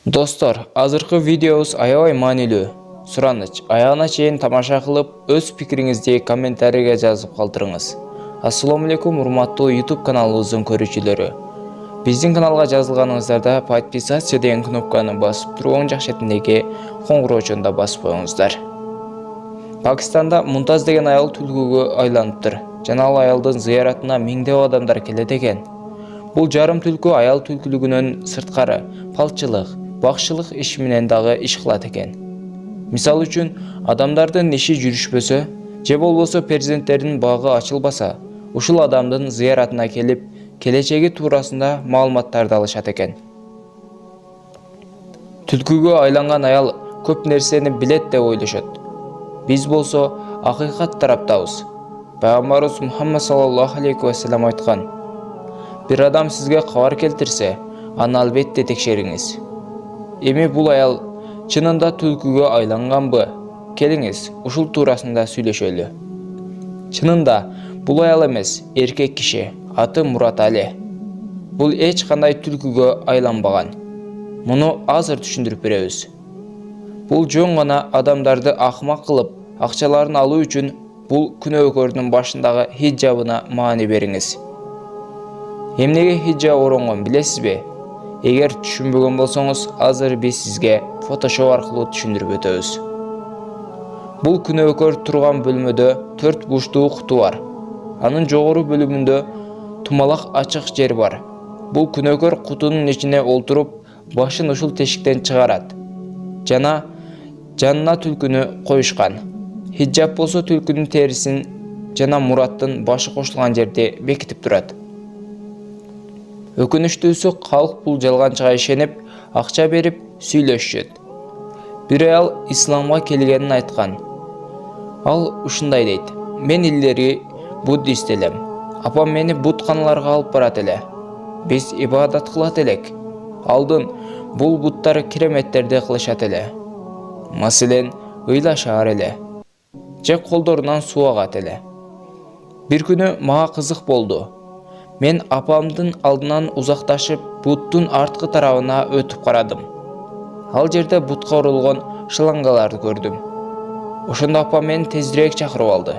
Достор, азыркы видеобуз аябай маанилүү. Сураныч, аягына чейин тамаша кылып, өз пикириңизди комментарийге жазып калтырыңыз. Ассаламу алейкум, урматтуу YouTube каналыбыздын көрүүчүлөрү. Биздин каналга жазылганыңыздарда подписаться деген кнопканы басып туруп, оң жак четиндеги коңгуроочуну да басып коюңуздар. Пакистанда Мунтаз деген аял түлкүгө айланыптыр. Жана ал аялдын зыяратына миңдеп адамдар келет экен. Бул жарым түлкү аял түлкүлүгүнөн сырткары палчылык, бакчылык иш менен дагы иш кылат экен. Мисалы үчүн, адамдардын иши жүрүшпөсө, же болбосо перзенттердин багы ачылбаса, ушул адамдын зыяратына келип, келечеги туурасында маалыматтарды алышат экен. Түлкүгө айланган аял көп нерсени билет деп ойлошот. Биз болсо акыйкат тараптабыз. Пайгамбарыбыз Мухаммад саллаллаху алейхи ва саллям айткан: "Бир адам сизге кабар келтирсе, аны албетте текшериңиз." Эми бул аял чынында түлкүгө айланганбы? Келиңиз, ушул туурасында сүйлөшөлү. Чынында бул аял эмес, эркек киши, аты Мурат Али. Бул эч кандай түлкүгө айланбаган. Муну азыр түшүндүрүп беребиз. Бул жөн гана адамдарды акмак кылып, акчаларын алуу үчүн бул күнөөкөрдүн башындагы хиджабына маани бериңиз. Эмнеге хиджаб оронгон билесизби? Эгер түшүнбөгөн болсоңуз, азыр биз сизге фотошоу аркылуу түшүндүрүп өтөбүз. Бул күнөөкөр турган бөлмөдө 4 бурчтуу куту бар. Анын жогору бөлүмүндө тумалак ачык жер бар. Бул күнөөкөр кутунун ичине олтуруп, башын ушул тешиктен чыгарат. Жана жанына түлкүнү коюшкан. Хиджаб болсо түлкүнүн терисин жана Мураттын башы кошулган жерди бекитип турат. Өкүнүчтүүсү, калк бул жалганчыга ишенип, акча берип сүйлөшүшөт. Бир аял исламга келгенин айткан. Ал ушундай дейт: "Мен илгери буддист элем. Апам мени бутканаларга алып барат эле. Биз ибадат кылат элек. Алдын бул буттар кереметтерди кылышат эле. Маселен, ыйлашаар эле. Же колдорунан суу агат эле. Бир күнү мага кызык болду. Мен апамдын алдынан узакташып, буттун арткы тарабына өтүп карадым. Ал жерде бутка урулгон шлангаларды көрдүм. Ошондо апам мени тезирээк чакырып алды.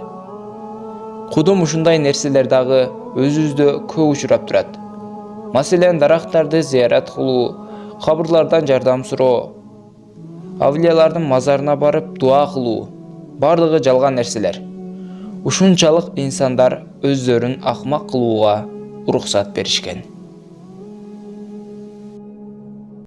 Кудум ушундай нерселер дагы өзүбүздө көп учурап турат. Маселен, дарактарды зыярат кылуу, кабырлардан жардам суроо, авлиялардын мазарына барып дуа кылуу, бардыгы жалган нерселер. Ушунчалык инсандар өздөрүн акмак кылууга уруксат беришкен.